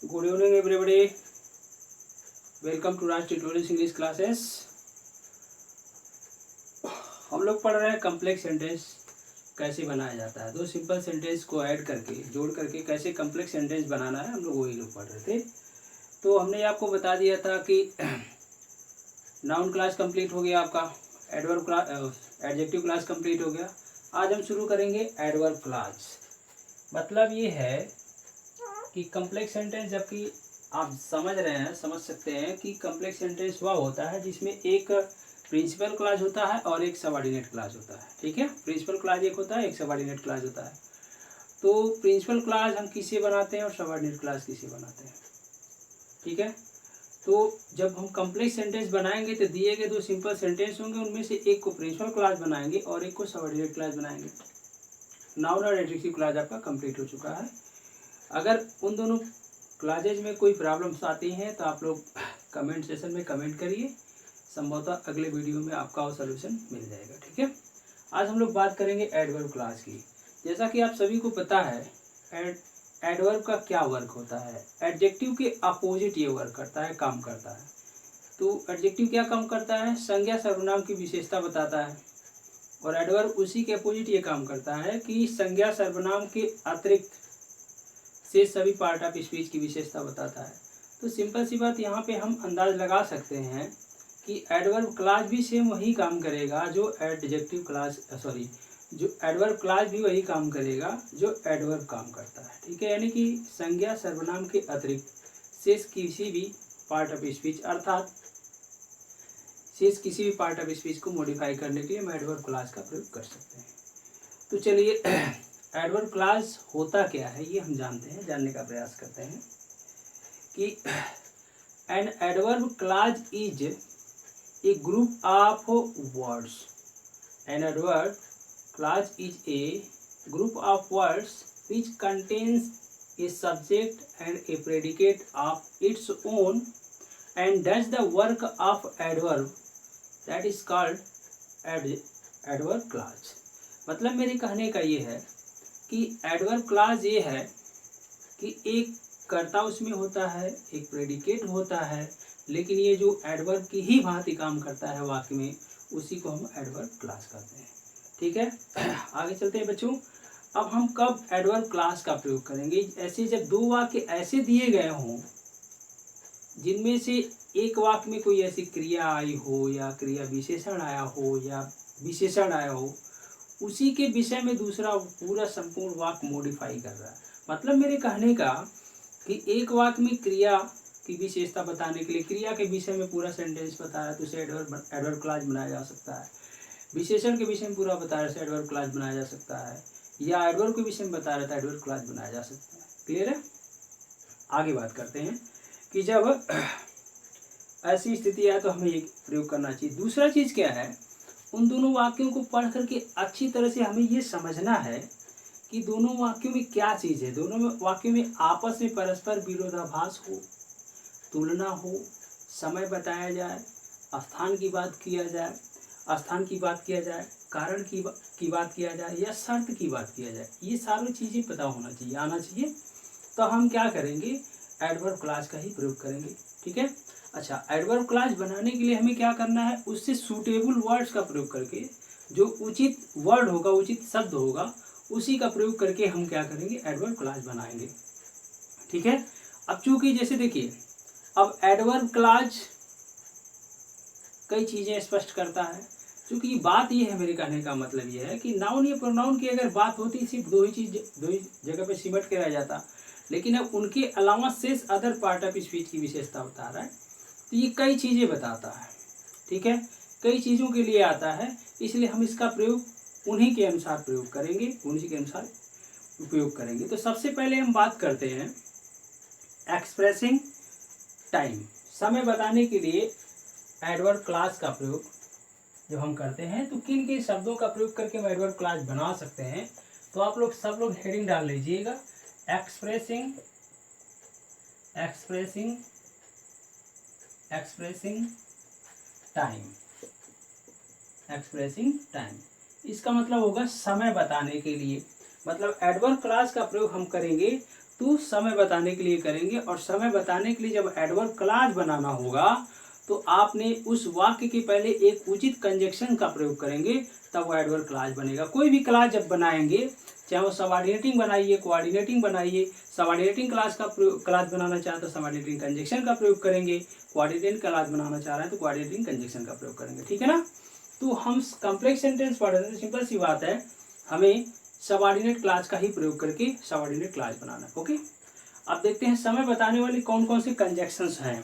Good evening everybody, welcome to Raj tutorials English classes. हम लोग पढ़ रहे हैं कम्प्लेक्स सेंटेंस कैसे बनाया जाता है। दो सिंपल सेंटेंस को ऐड करके जोड़ करके कैसे कम्प्लेक्स सेंटेंस बनाना है, हम लोग वही लोग पढ़ रहे थे। तो हमने आपको बता दिया था कि नाउन क्लास कंप्लीट हो गया आपका, adverb class, adjective class complete हो गया। आज हम शुरू करेंगे एडवर्ब क्लास। मतलब ये है कि कम्प्लेक्स सेंटेंस, जबकि आप समझ रहे हैं, समझ सकते हैं कि कम्प्लेक्स सेंटेंस वह होता है जिसमें एक प्रिंसिपल क्लॉज होता है और एक सबऑर्डिनेट क्लॉज होता है। ठीक है, प्रिंसिपल क्लॉज एक होता है, एक सबऑर्डिनेट क्लॉज होता है। तो प्रिंसिपल क्लॉज हम किसे बनाते हैं और सबऑर्डिनेट क्लॉज किसे बनाते हैं। ठीक है, तो जब हम कम्प्लेक्स सेंटेंस बनाएंगे तो दिए गए दो सिंपल सेंटेंस होंगे, उनमें से एक को प्रिंसिपल क्लॉज बनाएंगे और एक को सबऑर्डिनेट क्लॉज बनाएंगे। नाउन और एडजेक्टिव क्लॉज आपका कंप्लीट हो चुका है। अगर उन दोनों क्लासेज में कोई प्रॉब्लम्स आती हैं तो आप लोग कमेंट सेशन में कमेंट करिए, संभवतः अगले वीडियो में आपका वो सलूशन मिल जाएगा। ठीक है, आज हम लोग बात करेंगे एडवर्ब क्लास की। जैसा कि आप सभी को पता है, एडवर्ब का क्या वर्क होता है। एडजेक्टिव के अपोजिट ये वर्क करता है, काम करता है। तो एडजेक्टिव क्या काम करता है, संज्ञा सर्वनाम की विशेषता बताता है, और एडवर्ब उसी के अपोजिट ये काम करता है कि संज्ञा सर्वनाम के अतिरिक्त से सभी पार्ट ऑफ स्पीच की विशेषता बताता है। तो सिंपल सी बात, यहाँ पे हम अंदाज लगा सकते हैं कि एडवर्ब क्लास भी सेम वही काम करेगा जो एडजेक्टिव क्लास, सॉरी, जो एडवर्ब क्लास भी वही काम करेगा जो एडवर्ब काम करता है। ठीक है, यानी कि संज्ञा सर्वनाम के अतिरिक्त शेष किसी भी पार्ट ऑफ स्पीच, अर्थात शेष किसी भी पार्ट ऑफ स्पीच को मॉडिफाई करने के लिए हम एडवर्ब क्लास का प्रयोग कर सकते हैं। तो चलिए, एडवर्ब क्लास होता क्या है ये हम जानते हैं, जानने का प्रयास करते हैं कि an adverb class is a group of words. An adverb class is a group of words which contains a subject and A predicate of its own and does the work of adverb, that is called adverb class. मतलब मेरे कहने का ये है कि adverb class ये है कि एक कर्ता उसमें होता है, एक प्रेडिकेट होता है, लेकिन ये जो एडवर्ब की ही भांति काम करता है वाक्य में, उसी को हम एडवर्ब क्लास कहते हैं। ठीक है, आगे चलते हैं बच्चों। अब हम कब एडवर्ब क्लास का प्रयोग करेंगे, ऐसे जब दो वाक्य ऐसे दिए गए हों जिनमें से एक वाक्य में कोई ऐसी क्रिया आई हो या क्रिया विशेषण आया हो या विशेषण आया हो, उसी के विषय में दूसरा पूरा संपूर्ण वाक्य मॉडिफाई कर रहा है। मतलब मेरे कहने का कि एक वाक्य में क्रिया की विशेषता बताने के लिए क्रिया के विषय में पूरा सेंटेंस बता रहा है तो उसे एडवर्ब क्लास बनाया जा सकता है। विशेषण के विषय में पूरा बता रहा है, एडवर्ब क्लास बनाया जा सकता है, या एडवर्ब के विषय में बता रहा था, एडवर्ब क्लास बनाया जा सकता है। क्लियर है, आगे बात करते हैं कि जब ऐसी स्थिति है तो हमें ये प्रयोग करना चाहिए। दूसरा चीज क्या है, उन दोनों वाक्यों को पढ़ करके अच्छी तरह से हमें ये समझना है कि दोनों वाक्यों में क्या चीज है। दोनों वाक्यों में आपस में परस्पर विरोधाभास हो, तुलना हो, समय बताया जाए, स्थान की बात किया जाए, कारण की बात किया जाए, या शर्त की बात किया जाए, ये सारी चीजें पता होना चाहिए, आना चाहिए। तो हम क्या करेंगे, एडवर्ब क्लास का ही प्रयोग करेंगे। ठीक है, अच्छा, एडवर्ब क्लास बनाने के लिए हमें क्या करना है, उससे सूटेबल वर्ड्स का प्रयोग करके, जो उचित वर्ड होगा, उचित शब्द होगा, उसी का प्रयोग करके हम क्या करेंगे, एडवर्ब क्लास बनाएंगे। ठीक है, अब चूंकि जैसे देखिए, अब एडवर्ब क्लास कई चीजें स्पष्ट करता है। क्योंकि बात ये है, मेरे कहने का मतलब ये है कि नाउन या प्रोनाउन की अगर बात होती सिर्फ दो ही जगह पे सिमट के रह जाता, लेकिन अब उनके अलावा शेष अदर पार्ट ऑफ स्पीच की विशेषता बता रहा है, तो ये कई चीजें बताता है। ठीक है, कई चीजों के लिए आता है, इसलिए हम इसका प्रयोग उन्हीं के अनुसार प्रयोग करेंगे, उन्हीं के अनुसार उपयोग करेंगे। तो सबसे पहले हम बात करते हैं एक्सप्रेसिंग टाइम। समय बताने के लिए एडवर्ब क्लास का प्रयोग जब हम करते हैं तो किन किन शब्दों का प्रयोग करके हम एडवर्ब क्लास बना सकते हैं, तो आप लोग सब लोग हेडिंग डाल लीजिएगा, expressing expressing expressing time. Expressing time, इसका मतलब होगा समय बताने के लिए। मतलब एडवर्ब क्लास का प्रयोग हम करेंगे तो समय बताने के लिए करेंगे, और समय बताने के लिए जब एडवर्ब क्लॉज बनाना होगा तो आपने उस वाक्य के पहले एक उचित कंजक्शन का प्रयोग करेंगे, तब वो एडवर्ब क्लॉज बनेगा। कोई भी क्लॉज जब बनाएंगे, चाहे वो सबऑर्डिनेटिंग बनाइए, कोऑर्डिनेटिंग बनाइए, सबऑर्डिनेटिंग क्लॉज का क्लॉज बनाना चाहे तो सबऑर्डिनेटिंग कंजक्शन का प्रयोग करेंगे, कोऑर्डिनेटिंग क्लॉज बनाना चाह रहे हैं तो कोऑर्डिनेटिंग कंजक्शन का प्रयोग करेंगे, ठीक है ना। तो हम कॉम्प्लेक्स सेंटेंस पढ़ रहे थे, सिंपल सी बात है, हमें सबऑर्डिनेट क्लॉज का ही प्रयोग करके सबऑर्डिनेट क्लॉज बनाना है। ओके, अब देखते हैं समय बताने वाली कौन कौन सी कंजक्शंस हैं।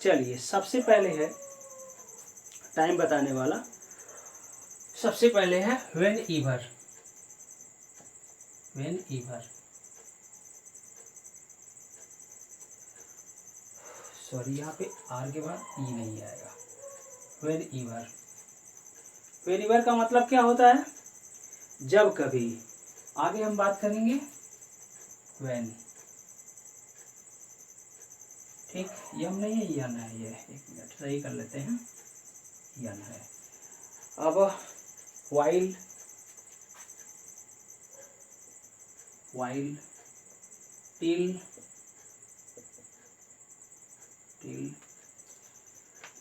चलिए, सबसे पहले है टाइम बताने वाला, सबसे पहले है व्हेन ईवर। व्हेन ईवर, सॉरी यहाँ पे आर के बाद ई नहीं आएगा। व्हेन ईवर, व्हेन ईवर का मतलब क्या होता है? जब कभी। आगे हम बात करेंगे व्हेन, ठीक, यम नहीं है यन है, ये एक मिनट सही कर लेते हैं, यन है। अब while, while, till, till,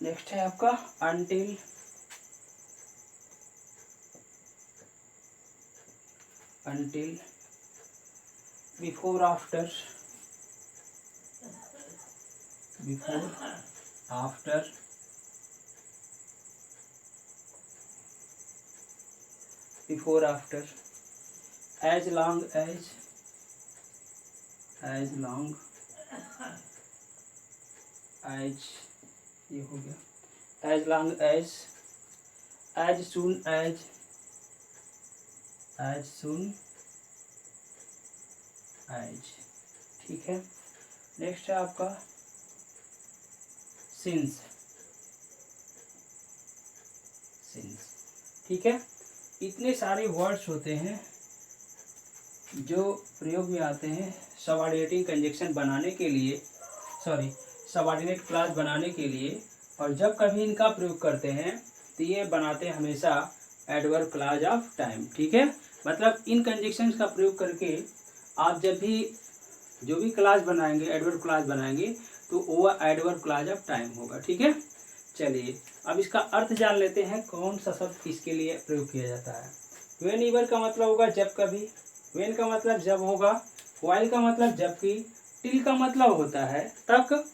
next है आपका until, until, before after, before after, before after, as long as, as long as, ये हो गया, as long as as soon, as as soon, ठीक है। नेक्स्ट है आपका सिंस, सिंस, ठीक है। इतने सारे वर्ड्स होते हैं जो प्रयोग में आते हैं सबऑर्डिनेटिंग कंजक्शन बनाने के लिए, सॉरी सबऑर्डिनेट क्लॉज बनाने के लिए, और जब कभी इनका प्रयोग करते हैं तो ये बनाते हैं हमेशा एडवर्ब क्लॉज ऑफ टाइम, ठीक है। मतलब इन कंजक्शंस का प्रयोग करके आप जब भी जो भी क्लॉज बनाएंगे, एडवर्ब क्लॉज बनाएंगे, तो वो एडवर्ब क्लॉज ऑफ टाइम होगा, ठीक है। चलिए, अब इसका अर्थ जान लेते हैं, कौन सा शब्द इसके लिए प्रयोग किया जाता है। व्हेन ईवर का मतलब होगा जब कभी, व्हेन का मतलब जब होगा, व्हाइल का मतलब जबकि, टिल का मतलब होता है तक,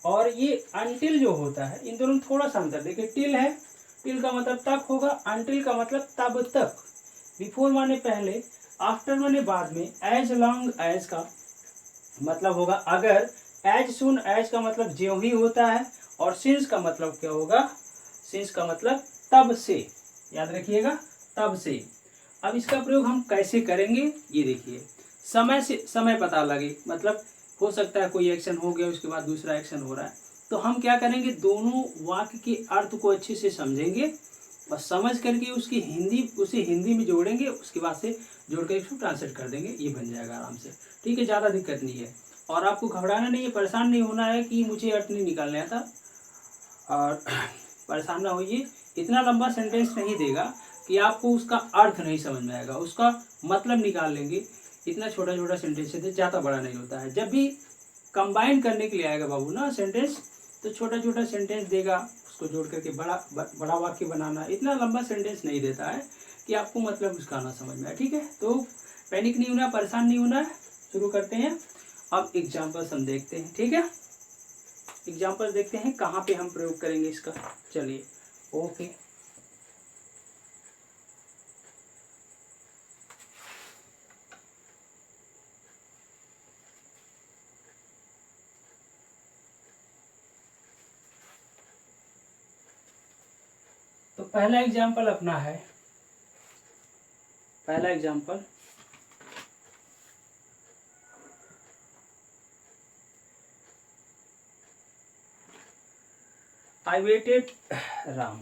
और ये अनटिल जो होता है, इन दोनों में थोड़ा सा अंतर देखिए। टिल है, टिल का मतलब तक होगा, अनटिल का मतलब तब तक, बिफोर माने पहले, आफ्टर माने बाद में, एज लॉन्ग एज का मतलब होगा अगर, एज सुन एज का मतलब ज्यों ही होता है, और सिंस का मतलब क्या होगा? सिंस का मतलब तब से, याद रखिएगा, तब से। अब इसका प्रयोग हम कैसे करेंगे ये देखिए। समय से समय पता लगे, मतलब हो सकता है कोई एक्शन हो गया उसके बाद दूसरा एक्शन हो रहा है, तो हम क्या करेंगे, दोनों वाक्य के अर्थ को अच्छे से समझेंगे और समझ करके उसकी उसे हिंदी में जोड़ेंगे, उसके बाद से जोड़ कर इसको ट्रांसलेट कर देंगे, ये बन जाएगा आराम से, ठीक है। ज़्यादा दिक्कत नहीं है, और आपको घबराना नहीं है, परेशान नहीं होना है कि मुझे अर्थ नहीं निकालना था, और परेशान ना होइए। इतना लंबा सेंटेंस नहीं देगा कि आपको उसका अर्थ नहीं समझ में आएगा, उसका मतलब निकाल लेंगे। इतना छोटा छोटा सेंटेंस है, ज़्यादा बड़ा नहीं होता है। जब भी कंबाइन करने के लिए आएगा बाबू ना सेंटेंस, तो छोटा छोटा सेंटेंस देगा, उसको जोड़ करके बड़ा वाक्य बनाना। इतना लंबा सेंटेंस नहीं देता है कि आपको मतलब उसका ना समझ में आए, ठीक है। तो पैनिक नहीं होना, परेशान नहीं होना है। शुरू करते हैं। अब एग्जाम्पल्स हम देखते हैं, ठीक है। एग्जाम्पल देखते हैं कहाँ पे हम प्रयोग करेंगे इसका। चलिए, ओके। तो पहला एग्जाम्पल अपना है, पहला एग्जाम्पल, आई वेटेड राम।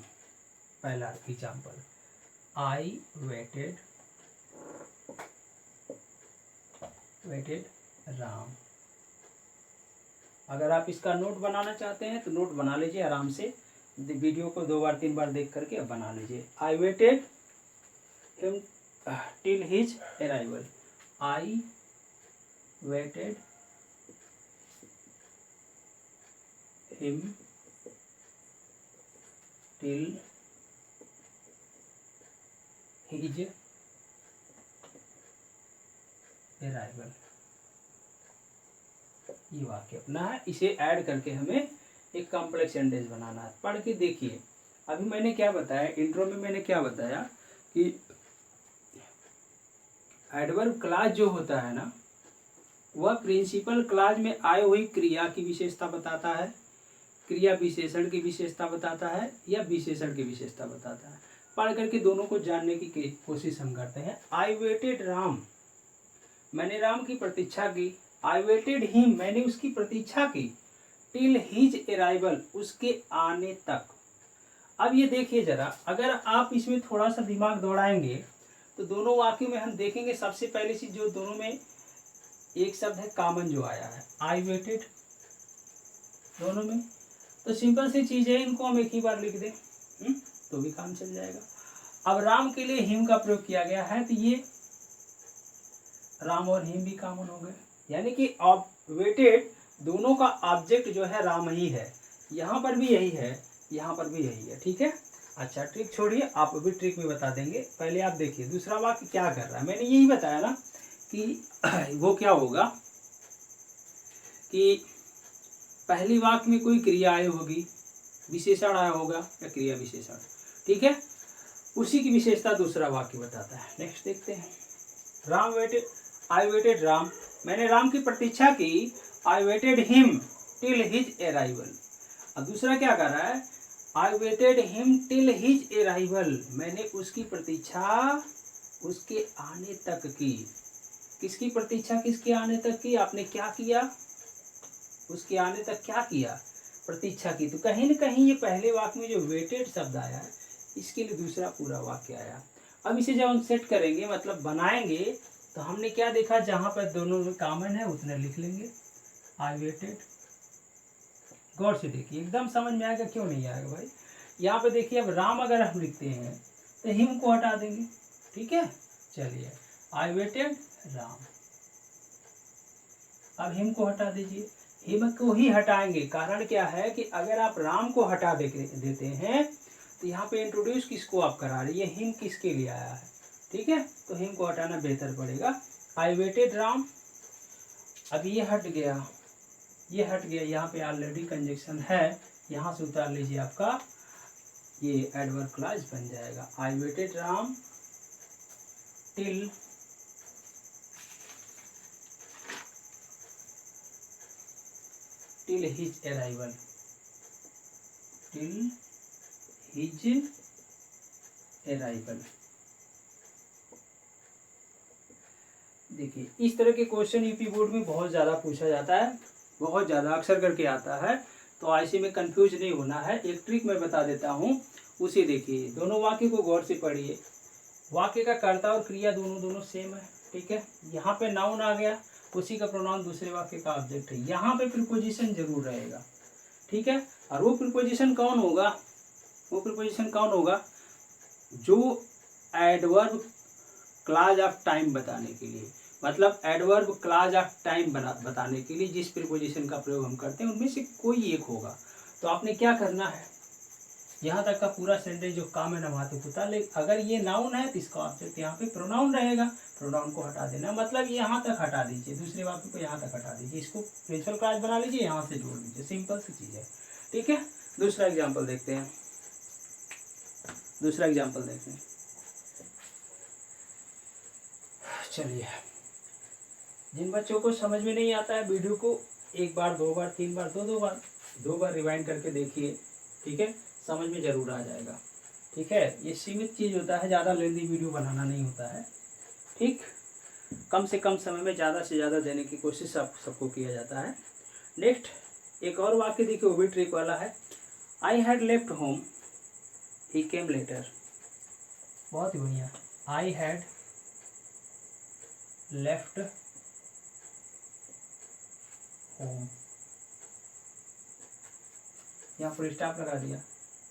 पहला एग्जाम्पल, आई वेटेड राम। अगर आप इसका नोट बनाना चाहते हैं तो नोट बना लीजिए आराम से, वीडियो को 2 बार 3 बार देख करके अब बना लीजिए। आई waited him till his arrival. आई waited him till his arrival. ये वाक्य अपना है, इसे ऐड करके हमें एक कॉम्प्लेक्स सेंटेंस बनाना है। पढ़ के देखिए। अभी मैंने क्या बताया, इंट्रो में मैंने क्या बताया कि एडवर्ब क्लास जो होता है ना, वह प्रिंसिपल क्लास में आई हुई क्रिया की विशेषता बताता है, क्रिया विशेषण की विशेषता बताता है, या विशेषण की विशेषता बताता है। पढ़ करके दोनों को जानने की कोशिश हम करते हैं। आई वेटेड राम, मैंने राम की प्रतीक्षा की। आई वेटेड हिम, मैंने उसकी प्रतीक्षा की। टिल हिज अराइवल, उसके आने तक। अब ये देखिए जरा, अगर आप इसमें थोड़ा सा दिमाग दौड़ाएंगे तो दोनों वाक्यों में हम देखेंगे सबसे पहली चीज जो दोनों में एक शब्द है कॉमन जो आया है, आई वेटेड, दोनों में। तो सिंपल सी चीज है, इनको हम एक ही बार लिख दें तो भी काम चल जाएगा। अब राम के लिए हिम का प्रयोग किया गया है, तो ये राम और हिम भी कॉमन हो गए, यानी कि वेटेड दोनों का ऑब्जेक्ट जो है राम ही है। यहाँ पर भी यही है, यहाँ पर भी यही है। ठीक है, अच्छा ट्रिक छोड़िए, आप अभी ट्रिक में बता देंगे। पहले आप देखिए दूसरा वाक्य क्या कर रहा है। मैंने यही बताया ना कि वो क्या होगा कि पहली वाक्य में कोई क्रिया आई होगी, विशेषण आया होगा या क्रिया विशेषण। ठीक है, उसी की विशेषता दूसरा वाक्य बताता है। नेक्स्ट देखते हैं। Ram waited, I waited Ram, मैंने राम की प्रतीक्षा की। I waited him till his arrival. अब दूसरा क्या कर रहा है, I waited him till his arrival, मैंने उसकी प्रतीक्षा उसके आने तक की। किसकी प्रतीक्षा, किसके आने तक की? आपने क्या किया, उसके आने तक क्या किया, प्रतीक्षा की। तो कहीं न कहीं ये पहले वाक्य में जो वेटेड शब्द आया है, इसके लिए दूसरा पूरा वाक्य आया। अब इसे जब हम सेट करेंगे, मतलब बनाएंगे, तो हमने क्या देखा, जहां पर दोनों में कॉमन है उतने लिख लेंगे। आई वेटेड, गौर से देखिए, एकदम समझ में आएगा, क्यों नहीं आएगा भाई। यहाँ पे देखिए, अब राम अगर हम लिखते हैं तो हिम को हटा देंगे। ठीक है, चलिए आई वेटेड राम, अब हिम को हटा दीजिए। हिम को ही हटाएंगे, कारण क्या है कि अगर आप राम को हटा देते हैं तो यहाँ पे इंट्रोड्यूस किसको आप करा रहे हैं, हिम किसके लिए आया है। ठीक है, तो हिम को हटाना बेहतर पड़ेगा। आई वेटेड राम, अब ये हट गया, ये हट गया, यहाँ पे ऑलरेडी कंजक्शन है, यहाँ से उतार लीजिए, आपका ये एडवर्ब क्लॉज बन जाएगा। आई waited Ram till his arrival, till his arrival. देखिए इस तरह के क्वेश्चन यूपी बोर्ड में बहुत ज़्यादा पूछा जाता है, बहुत ज़्यादा अक्सर करके आता है, तो ऐसे में कंफ्यूज नहीं होना है। एक ट्रिक मैं बता देता हूँ, उसे देखिए। दोनों वाक्य को गौर से पढ़िए। वाक्य का कर्ता और क्रिया दोनों सेम है। ठीक है, यहाँ पे नाउन आ गया, उसी का प्रोनाउन दूसरे वाक्य का ऑब्जेक्ट है। यहाँ पे प्रीपोजिशन जरूर रहेगा। ठीक है, और वो प्रीपोजिशन कौन होगा, वो प्रीपोजिशन कौन होगा, जो एडवर्ब क्लॉज ऑफ टाइम बताने के लिए, मतलब एडवर्ब क्लॉज ऑफ टाइम बताने के लिए जिस प्रीपोजिशन का प्रयोग हम करते हैं, उनमें से कोई एक होगा। तो आपने क्या करना है, यहाँ तक का पूरा सेंटेंस जो काम है ना वहाँ तक होता, लेकिन अगर ये नाउन है तो इसका ऑब्जेक्ट यहाँ पे प्रोनाउन रहेगा, प्रोनाउन को हटा देना, मतलब यहाँ तक हटा दीजिए, दूसरे वाक्य को यहाँ तक हटा दीजिए, इसको प्रिंसिपल क्लॉज बना लीजिए, यहाँ से जोड़ दीजिए, सिंपल सी चीज़ है। ठीक है, दूसरा एग्जाम्पल देखते हैं, दूसरा एग्जाम्पल देखते हैं। चलिए, जिन बच्चों को समझ में नहीं आता है, वीडियो को एक बार, दो बार, तीन बार, दो बार रिवाइंड करके देखिए। ठीक है, समझ में जरूर आ जाएगा। ठीक है, ये सीमित चीज़ होता है, ज़्यादा लेंदी वीडियो बनाना नहीं होता है। ठीक, कम से कम समय में ज़्यादा से ज़्यादा देने की कोशिश आप सबको किया जाता है। नेक्स्ट एक और वाक्य देखिए, वो भी ट्रिक वाला है। आई had left home he came letter, बहुत ही बढ़िया। आई हैड लेफ्ट होम, यहाँ पर स्टॉप लगा दिया,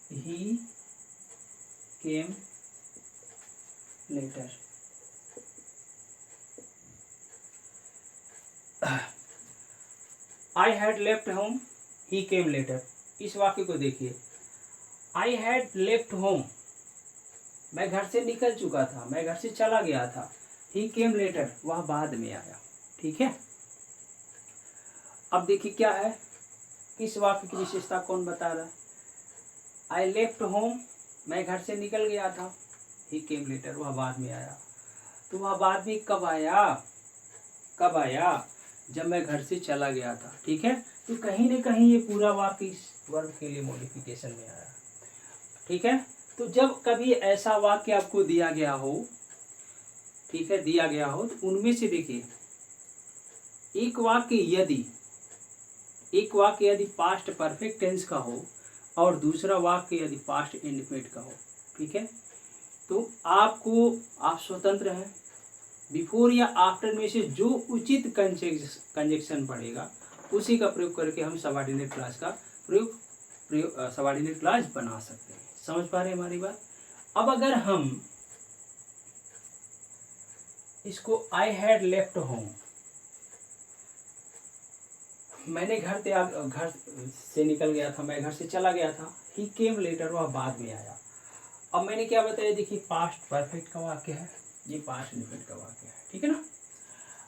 he came later. I had left home, he came later. इस वाक्य को देखिए, आई हैड लेफ्ट होम, मैं घर से निकल चुका था, मैं घर से चला गया था। ही केम लेटर, वह बाद में आया। ठीक है, अब देखिए क्या है, किस वाक्य की विशेषता कौन बता रहा है। आई लेफ्ट होम, मैं घर से निकल गया था। ही केम लेटर, वह बाद में आया। तो वह बाद में कब आया, कब आया, जब मैं घर से चला गया था। ठीक है, तो कहीं न कहीं ये पूरा वाक्य इस वर्ब के लिए मॉडिफिकेशन में आया। ठीक है, तो जब कभी ऐसा वाक्य आपको दिया गया हो, ठीक है, दिया गया हो, तो उनमें से देखिए, एक वाक्य यदि पास्ट परफेक्ट टेंस का हो और दूसरा वाक्य यदि पास्ट इंडेफिनिट का हो। ठीक है, तो आप स्वतंत्र हैं, बिफोर या आफ्टर में से जो उचित कंजक्शन पड़ेगा उसी का प्रयोग करके हम सबऑर्डिनेट क्लॉज का सबऑर्डिनेट क्लॉज बना सकते हैं। समझ पा रहे हैं हमारी बात। अब अगर हम इसको आई हैड लेफ्ट होम, मैंने घर से निकल गया था, मैं घर से चला गया था। ही केम लेटर, वह बाद में आया। अब मैंने क्या बताया, देखिए पास्ट परफेक्ट का वाक्य है, ये पास्ट इंडेफिनिट का वाक्य है। ठीक है ना,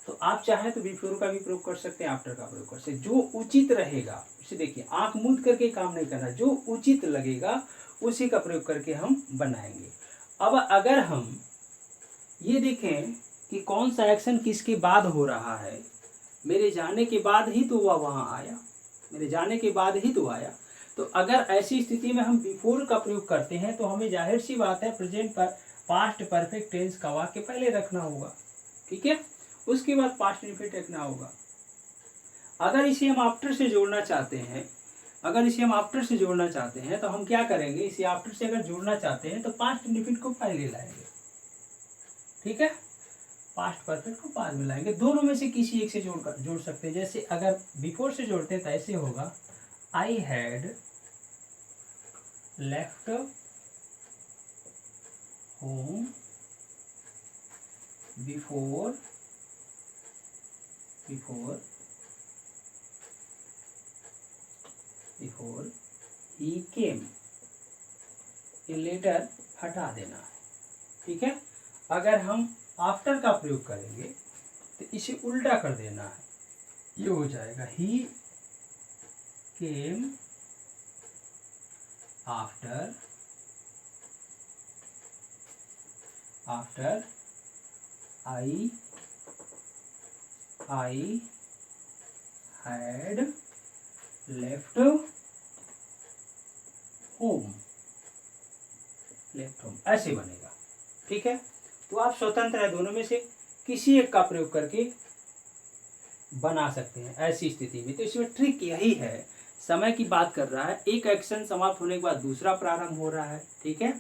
तो आप चाहें तो बिफोर का भी प्रयोग कर सकते हैं, आफ्टर का प्रयोग कर सकते हैं, जो उचित रहेगा। इसे देखिए, आंख मूंद करके काम नहीं करना, जो उचित लगेगा उसी का प्रयोग करके हम बनाएंगे। अब अगर हम ये देखें कि कौन सा एक्शन किसके बाद हो रहा है, मेरे जाने के बाद ही तो वह वहाँ आया, मेरे जाने के बाद ही तो आया। तो अगर ऐसी स्थिति में हम बिफोर का प्रयोग करते हैं तो हमें जाहिर सी बात है प्रेजेंट पर पास्ट परफेक्ट टेंस का वाक्य पहले रखना होगा। ठीक है, उसके बाद पास्ट इंडेफिनिट रखना होगा। अगर इसे हम आफ्टर से जोड़ना चाहते हैं, तो हम क्या करेंगे, इसे आफ्टर से अगर जोड़ना चाहते हैं तो पास्ट इंडेफिनिट को पहले लाएंगे। ठीक है, पास्ट परफेक्ट को बाद में लाएंगे। दोनों में से किसी एक से जोड़ सकते हैं। जैसे अगर बिफोर से जोड़ते हैं तो ऐसे होगा, I had left home before he came. ये लेटर हटा देना है। ठीक है, अगर हम आफ्टर का प्रयोग करेंगे तो इसे उल्टा कर देना है, ये हो जाएगा he came after I had left home, ऐसे बनेगा। ठीक है, तो आप स्वतंत्र है, दोनों में से किसी एक का प्रयोग करके बना सकते हैं ऐसी स्थिति में। तो इसमें ट्रिक यही है, समय की बात कर रहा है, एक एक्शन समाप्त होने के बाद दूसरा प्रारंभ हो रहा है। ठीक है,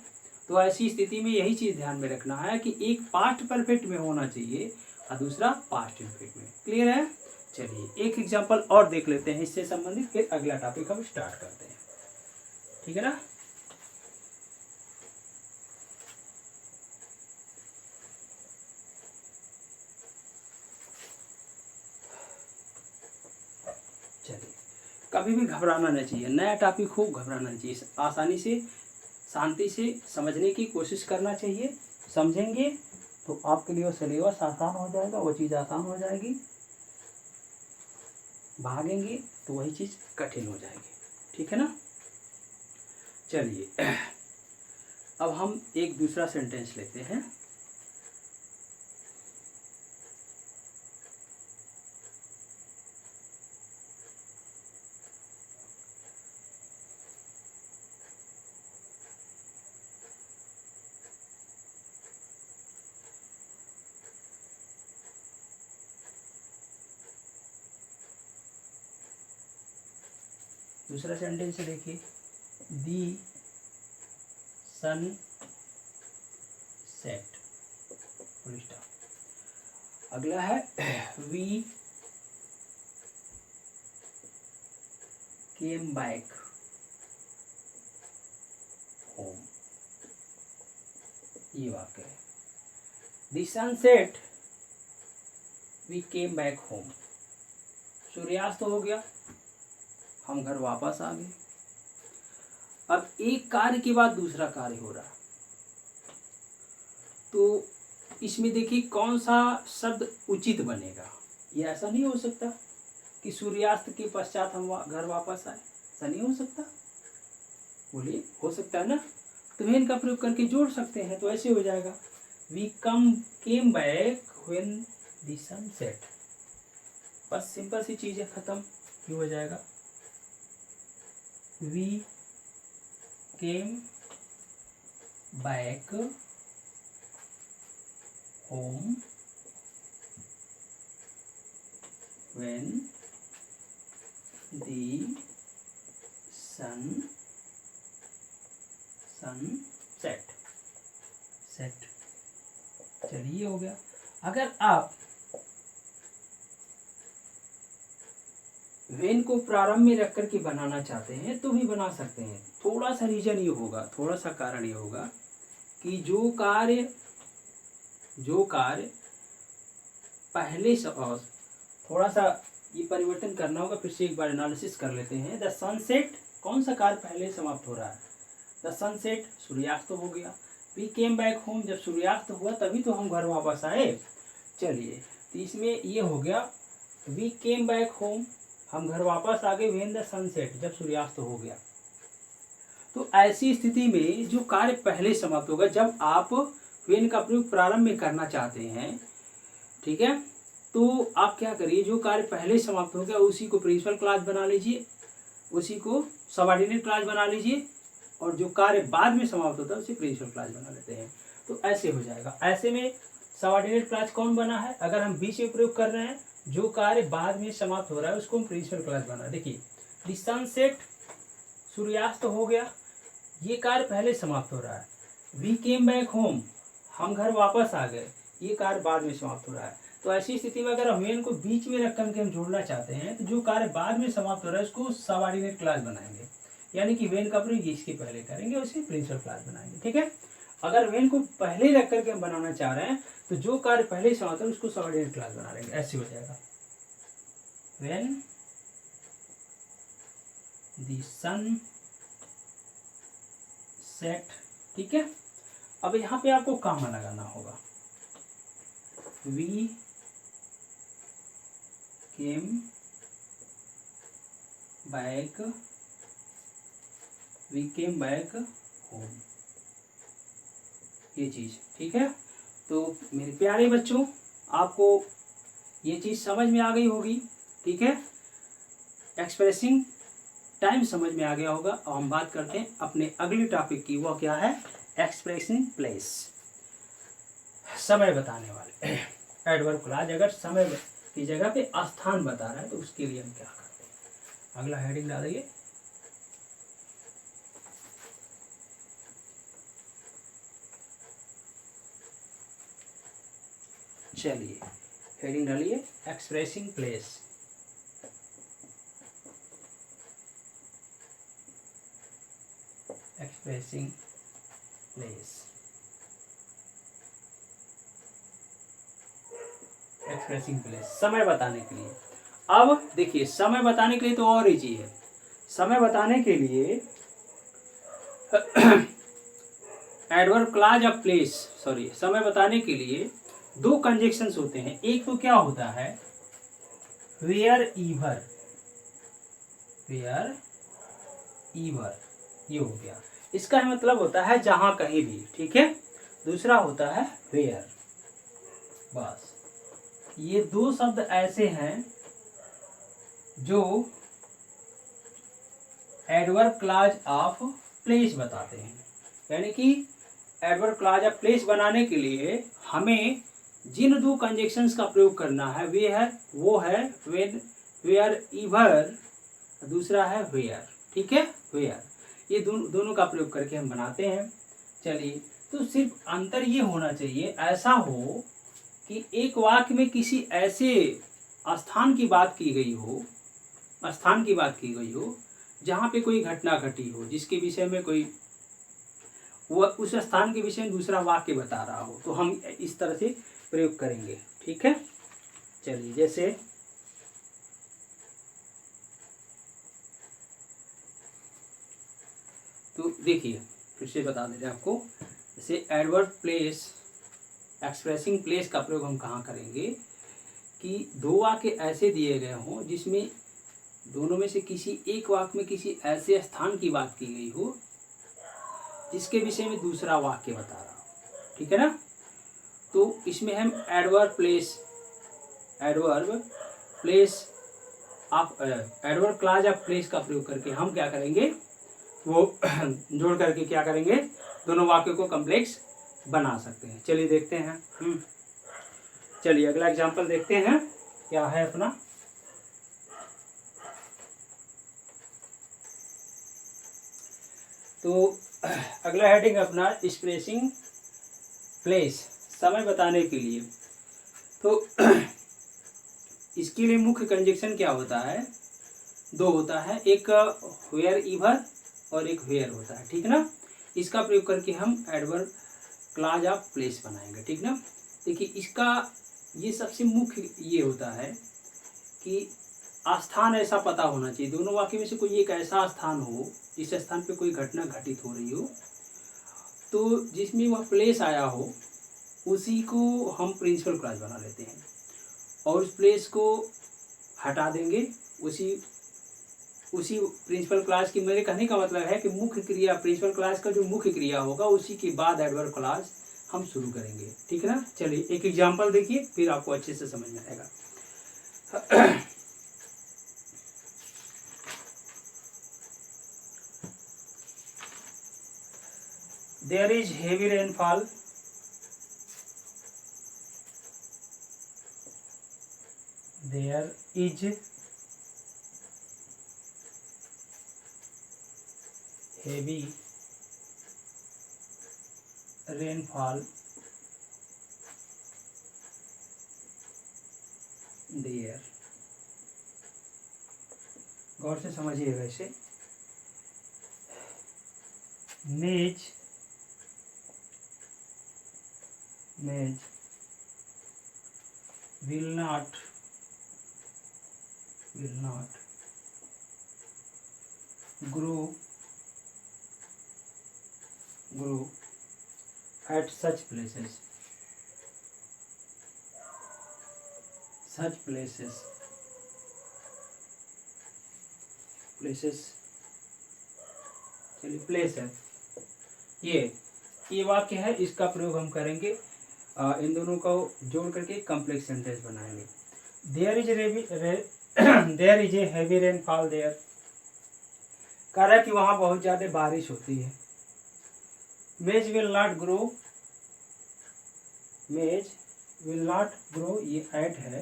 तो ऐसी स्थिति में यही चीज ध्यान में रखना है कि एक पास्ट परफेक्ट में होना चाहिए और दूसरा पास्ट इनफिनिट में। क्लियर है? चलिए एक एग्जांपल और देख लेते हैं इससे संबंधित, फिर अगला टॉपिक हम स्टार्ट करते हैं। ठीक है ना, चलिए कभी भी घबराना नहीं चाहिए, नया टॉपिक हो घबराना नहीं चाहिए, आसानी से शांति से समझने की कोशिश करना चाहिए। समझेंगे तो आपके लिए वो सिलेबस आसान हो जाएगा, वो चीज़ आसान हो जाएगी। भागेंगे तो वही चीज़ कठिन हो जाएगी। ठीक है ना, चलिए अब हम एक दूसरा सेंटेंस लेते हैं। दूसरा सेंटेंस देखिए, the sun set, full stop. अगला है वी केम बैक होम, ये वाक्य है। The sun set we came back home. सूर्यास्त हो गया, हम घर वापस आ गए। अब एक कार्य के बाद दूसरा कार्य हो रहा है, तो इसमें देखिए कौन सा शब्द उचित बनेगा। ये ऐसा नहीं हो सकता कि सूर्यास्त के पश्चात हम घर वापस आए, ऐसा नहीं हो सकता। बोलिए, हो सकता है ना? तो व्हेन का प्रयोग करके जोड़ सकते हैं, तो ऐसे हो जाएगा we came back when the sun set. बस सिंपल सी चीज है, खत्म। ये हो जाएगा we came back home when the sun set. चलिए, हो गया। अगर आप वेन को प्रारंभ में रख करके बनाना चाहते हैं तो भी बना सकते हैं। थोड़ा सा रीजन ये होगा, थोड़ा सा कारण ये होगा कि जो कार्य पहले से, और थोड़ा सा ये परिवर्तन करना होगा, फिर से एक बार एनालिसिस कर लेते हैं। द सनसेट, कौन सा कार्य पहले समाप्त हो रहा है? द सनसेट, सूर्यास्त हो गया। वी केम बैक होम, जब सूर्यास्त हुआ तभी तो हम घर वापस आए। चलिए, तो इसमें ये हो गया वी केम बैक होम, हम घर वापस आ गए व्हेन द सनसेट, जब सूर्यास्त हो गया। तो ऐसी स्थिति में जो कार्य पहले समाप्त होगा, जब आप व्हेन का प्रयोग प्रारंभ में करना चाहते हैं, ठीक है, तो आप क्या करिए, जो कार्य पहले समाप्त हो गया उसी को प्रिंसिपल क्लॉज बना लीजिए, उसी को सबऑर्डिनेट क्लॉज बना लीजिए, और जो कार्य बाद में समाप्त होता है उसे प्रिंसिपल क्लॉज बना लेते हैं। तो ऐसे हो जाएगा। ऐसे में सबऑर्डिनेट क्लॉज कौन बना है? अगर हम बीच में प्रयोग कर रहे हैं, जो कार्य बाद में समाप्त हो रहा है उसको हम प्रिंसिपल क्लॉज बना। देखिए, द सनसेट, सूर्यास्त हो गया, ये कार्य पहले समाप्त हो रहा है। वी केम बैक होम, हम घर वापस आ गए, ये कार्य बाद में समाप्त हो रहा है। तो ऐसी स्थिति में अगर हम वेन को बीच में रख करके हम जोड़ना चाहते हैं, तो जो कार्य बाद में समाप्त हो रहा है उसको सबऑर्डिनेट क्लॉज बनाएंगे, यानी कि वेन का प्रयोग इसके पहले करेंगे, उसे प्रिंसिपल क्लॉज बनाएंगे। ठीक है, अगर वेन को पहले रख करके हम बनाना चाह रहे हैं, तो जो कार्य पहले समाप्त है उसको सबऑर्डिनेट क्लॉज बना लेंगे। ऐसे हो जाएगा वेन द सन सेट। ठीक है, अब यहाँ पे आपको कामा लगाना होगा। वी केम बैक होम, ये चीज। ठीक है, तो मेरे प्यारे बच्चों, आपको ये चीज समझ में आ गई होगी। ठीक है, एक्सप्रेसिंग टाइम समझ में आ गया होगा। और हम बात करते हैं अपने अगले टॉपिक की, वो क्या है? एक्सप्रेसिंग प्लेस, समय बताने वाले। एडवर्ब क्लॉज अगर समय की जगह पे स्थान बता रहा है तो उसके लिए हम क्या करते हैं? अगला हेडिंग डालिए। चलिए, हेडिंग डालिए expressing place. Expressing place, expressing place, समय बताने के लिए। अब देखिए, समय बताने के लिए तो और इजी है। समय बताने के लिए adverb clause of place, sorry, समय बताने के लिए दो कंजक्शंस होते हैं। एक तो क्या होता है? वेयर ईवर, वेयर ईवर, ये हो गया। इसका मतलब होता है जहां कहीं भी। ठीक है, दूसरा होता है वेयर। बस, ये दो शब्द ऐसे हैं जो एडवर्ब क्लॉज ऑफ प्लेस बताते हैं। यानी कि एडवर्ब क्लॉज ऑफ प्लेस बनाने के लिए हमें जिन दो कंजक्शंस का प्रयोग करना है वो है व्हेन, वेयर ईवर, दूसरा है वेयर। ठीक है, वेयर, ये दोनों का प्रयोग करके हम बनाते हैं। चलिए, तो सिर्फ अंतर ये होना चाहिए, ऐसा हो कि एक वाक्य में किसी ऐसे स्थान की बात की गई हो, जहाँ पे कोई घटना घटी हो, जिसके विषय में कोई, वो उस स्थान के विषय में दूसरा वाक्य बता रहा हो, तो हम इस तरह से प्रयोग करेंगे। ठीक है, चलिए, जैसे तो देखिए फिर से बता दे रहे हैं आपको, जैसे एडवर्ब प्लेस, एक्सप्रेसिंग प्लेस का प्रयोग हम कहाँ करेंगे कि दो वाक्य ऐसे दिए गए हों जिसमें दोनों में से किसी एक वाक्य में किसी ऐसे स्थान की बात की गई हो जिसके विषय में दूसरा वाक्य बता रहा हो, ठीक है ना। तो इसमें हम एडवर्ब प्लेस आप एडवर्ब क्लॉज ऑफ प्लेस का प्रयोग करके हम क्या करेंगे, वो जोड़ करके क्या करेंगे, दोनों वाक्यों को कॉम्प्लेक्स बना सकते हैं। चलिए देखते हैं। चलिए अगला एग्जांपल देखते हैं क्या है अपना। तो अगला हेडिंग अपना एक्सप्रेसिंग प्लेस, समय बताने के लिए। तो इसके लिए मुख्य कंजक्शन क्या होता है, दो होता है, एक वेयर इवर और एक वेयर होता है, ठीक ना। इसका प्रयोग करके हम एडवर्ब क्लॉज ऑफ प्लेस बनाएंगे, ठीक ना। देखिए इसका ये सबसे मुख्य ये होता है कि स्थान ऐसा पता होना चाहिए, दोनों वाक्य में से कोई एक ऐसा स्थान हो जिस स्थान पे कोई घटना घटित हो रही हो, तो जिसमें वह प्लेस आया हो उसी को हम प्रिंसिपल क्लॉज बना लेते हैं और उस प्लेस को हटा देंगे। उसी प्रिंसिपल क्लॉज की, मेरे कहने का मतलब है कि मुख्य क्रिया, प्रिंसिपल क्लॉज का जो मुख्य क्रिया होगा उसी के बाद एडवर्ब क्लॉज हम शुरू करेंगे, ठीक है ना। चलिए एक एग्जांपल देखिए फिर आपको अच्छे से समझ में आएगा। There is heavy rainfall. There is heavy rainfall there. गौर से समझिएगा इसे। मेज will not grow at such places. चलिए प्लेस है, ये वाक्य है, इसका प्रयोग हम करेंगे, इन दोनों को जोड़ करके कॉम्प्लेक्स सेंटेंस बनाएंगे। There is a heavy rainfall there, कह रहा है कि वहाँ बहुत ज़्यादा बारिश होती है। मेज विल नॉट ग्रो, ये एट है,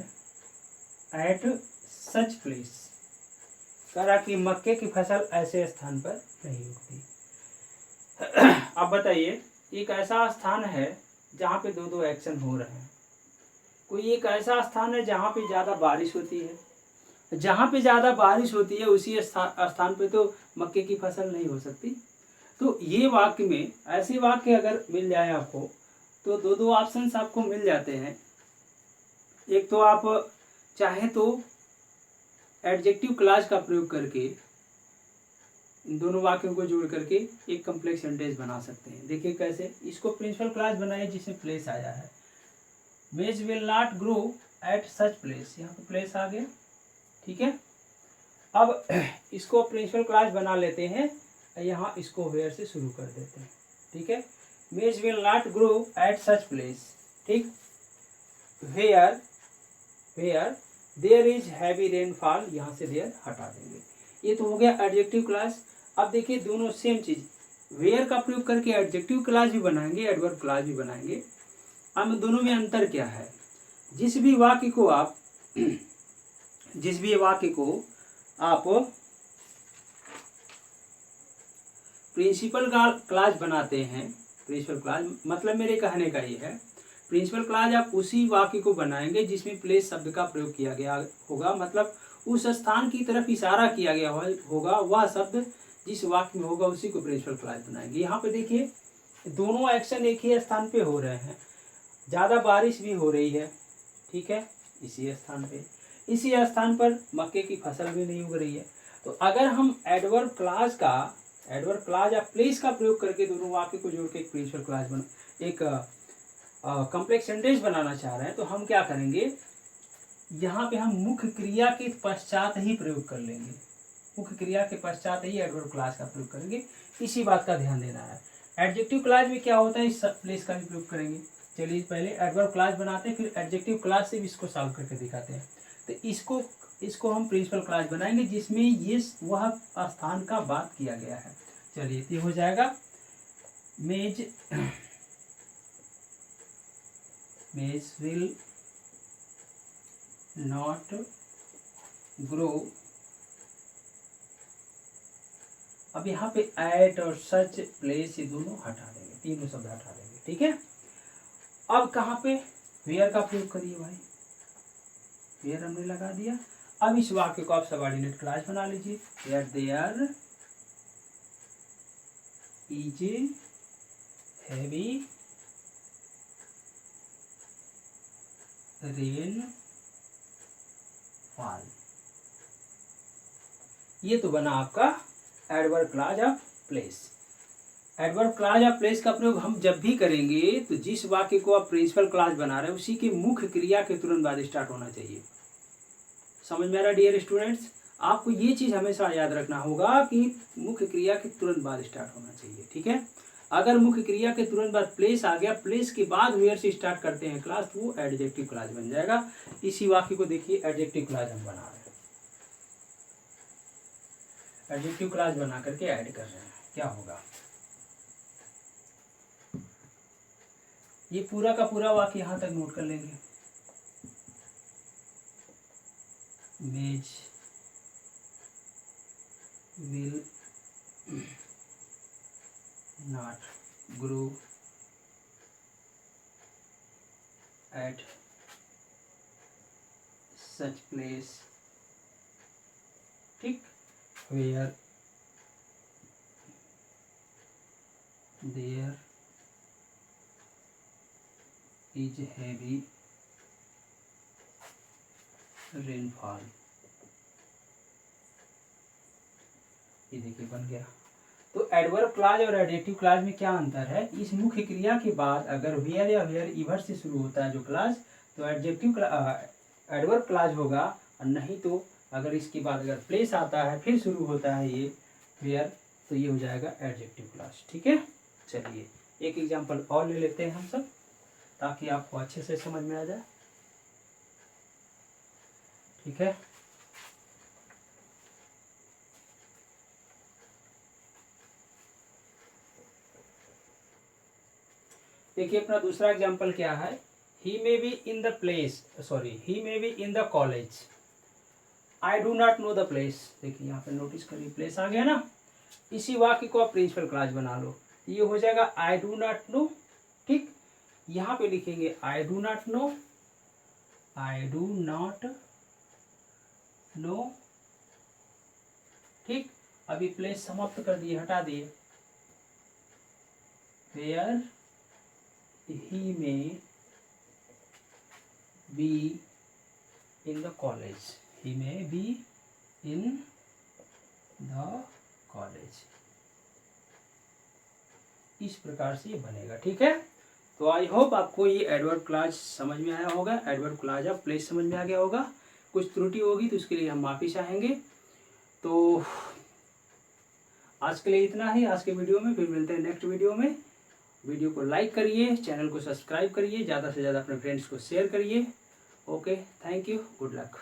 एट सच प्लेस, कह रहा कि मक्के की फसल ऐसे स्थान पर नहीं उगती। अब बताइए एक ऐसा स्थान है जहाँ पे दो एक्शन हो रहे हैं, कोई एक ऐसा स्थान है जहाँ पे ज़्यादा बारिश होती है, जहाँ पे ज़्यादा बारिश होती है उसी स्थान पे तो मक्के की फसल नहीं हो सकती। तो ये वाक्य में ऐसे वाक्य अगर मिल जाए आपको तो दो ऑप्शंस आपको मिल जाते हैं। एक तो आप चाहें तो एडजेक्टिव क्लॉज का प्रयोग करके इन दोनों वाक्यों को जोड़ करके एक कॉम्प्लेक्स सेंटेंस बना सकते हैं। देखिए कैसे, इसको प्रिंसिपल क्लॉज बनाइए जिसमें प्लेस आया है। Maize will not grow at such place, यहाँ पे प्लेस आ गया, ठीक है। अब इसको प्रिंसिपल क्लॉज बना लेते हैं, यहाँ इसको वेयर से शुरू कर देते हैं, ठीक है। Maize will not grow at such place, ठीक। Where there is heavy rainfall, यहाँ से देयर हटा देंगे। ये तो हो गया एडजेक्टिव क्लॉज। अब देखिए दोनों सेम चीज, वेयर का प्रयोग करके एडजेक्टिव क्लॉज भी बनाएंगे, एडवर्ब क्लॉज भी बनाएंगे। अब दोनों में अंतर क्या है, जिस भी वाक्य को आप प्रिंसिपल क्लॉज बनाते हैं, प्रिंसिपल क्लॉज मतलब मेरे कहने का ये है, प्रिंसिपल क्लॉज आप उसी वाक्य को बनाएंगे जिसमें प्लेस शब्द का प्रयोग किया गया होगा, मतलब उस स्थान की तरफ इशारा किया गया होगा, वह शब्द जिस वाक्य में होगा उसी को प्रिंसिपल क्लॉज बनाएंगे। यहाँ पे देखिए दोनों एक्शन एक ही स्थान पे हो रहे हैं, ज़्यादा बारिश भी हो रही है, ठीक है, इसी स्थान पर मक्के की फसल भी नहीं उग रही है। तो अगर हम एडवर्ब क्लॉज का एडवर्ब क्लॉज या प्लेस का प्रयोग करके दोनों वाक्य को जोड़ के एक प्रिंसिपल क्लॉज बना, एक कॉम्प्लेक्स सेंटेंस बनाना चाह रहे हैं, तो हम क्या करेंगे, यहाँ पे हम मुख्य क्रिया के पश्चात ही प्रयोग कर लेंगे, मुख्य क्रिया के पश्चात ही एडवर्ब क्लॉज का प्रयोग करेंगे। इसी बात का ध्यान देना है। एडजेक्टिव क्लॉज में क्या होता है, इस प्लेस का भी प्रयोग करेंगे। चलिए पहले एडवर्ब क्लॉज बनाते हैं, फिर एडजेक्टिव क्लॉज से भी इसको सॉल्व करके दिखाते हैं। तो इसको हम प्रिंसिपल क्लॉज बनाएंगे जिसमें ये वह स्थान का बात किया गया है। चलिए ये हो जाएगा, मेज विल नॉट ग्रो। अब यहाँ पे एट और सच, प्लेस, ये दोनों हटा देंगे, तीनों शब्द हटा देंगे, ठीक है। अब कहाँ पे वेयर का प्रयोग करिए भाई, वेयर हमने लगा दिया। अब इस वाक्य को आप सबऑर्डिनेट क्लॉज बना लीजिए, where there is heavy rainfall. ये तो बना आपका adverb clause of place. Adverb clause of place का प्रयोग हम जब भी करेंगे तो जिस वाक्य को आप प्रिंसिपल क्लॉज बना रहे हैं उसी के मुख्य क्रिया के तुरंत बाद स्टार्ट होना चाहिए। समझ में आ रहा है डियर स्टूडेंट्स? आपको ये चीज हमेशा याद रखना होगा कि मुख्य क्रिया के तुरंत बाद स्टार्ट होना चाहिए, ठीक है। अगर मुख्य क्रिया के तुरंत बाद प्लेस आ गया, प्लेस के बाद वेयर से स्टार्ट करते हैं क्लॉज, तो वो एडजेक्टिव क्लॉज बन जाएगा। इसी वाक्य को देखिए, एडजेक्टिव क्लॉज हम बना रहे हैं, एडजेक्टिव क्लॉज बना करके ऐड कर रहे हैं। क्या होगा, ये पूरा का पूरा वाक्य यहां तक नोट कर लेंगे। Maize will not grow at such place, ठीक, where there is heavy rainfall. ये देखिए बन गया। तो एडवर्ब क्लॉज और एडजेक्टिव क्लॉज में क्या अंतर है, इस मुख्य क्रिया के बाद अगर वेयर या वेयर इवर से शुरू होता है जो क्लॉज, तो एडवर्ब क्लॉज होगा, और नहीं तो अगर इसके बाद अगर प्लेस आता है फिर शुरू होता है ये वेयर, तो ये हो जाएगा एडजेक्टिव क्लॉज, ठीक है। चलिए एक एग्जांपल और ले लेते हैं हम सब, ताकि आपको अच्छे से समझ में आ जाए, ठीक है। देखिए अपना दूसरा एग्जांपल क्या है, he may be in the place, he may be in the college, I do not know the place. देखिए यहाँ पे नोटिस करिए, प्लेस आ गया ना। इसी वाक्य को आप प्रिंसिपल क्लॉज बना लो, ये हो जाएगा आई डू नॉट नो, ठीक। यहाँ पे लिखेंगे आई do not no, I do not no, ठीक। अभी प्लेस समाप्त कर दिए, हटा दिए, where he may be in the college, he may be in the college, इस प्रकार से ये बनेगा, ठीक है। तो आई होप आपको ये एडवर्ब क्लॉज समझ में आया होगा, एडवर्ब क्लॉज ऑफ प्लेस समझ में आ गया होगा। कुछ त्रुटि होगी तो उसके लिए हम माफ़ी चाहेंगे। तो आज के लिए इतना ही आज के वीडियो में, फिर मिलते हैं नेक्स्ट वीडियो में। वीडियो को लाइक करिए, चैनल को सब्सक्राइब करिए, ज़्यादा से ज़्यादा अपने फ्रेंड्स को शेयर करिए। Okay, thank you, good luck.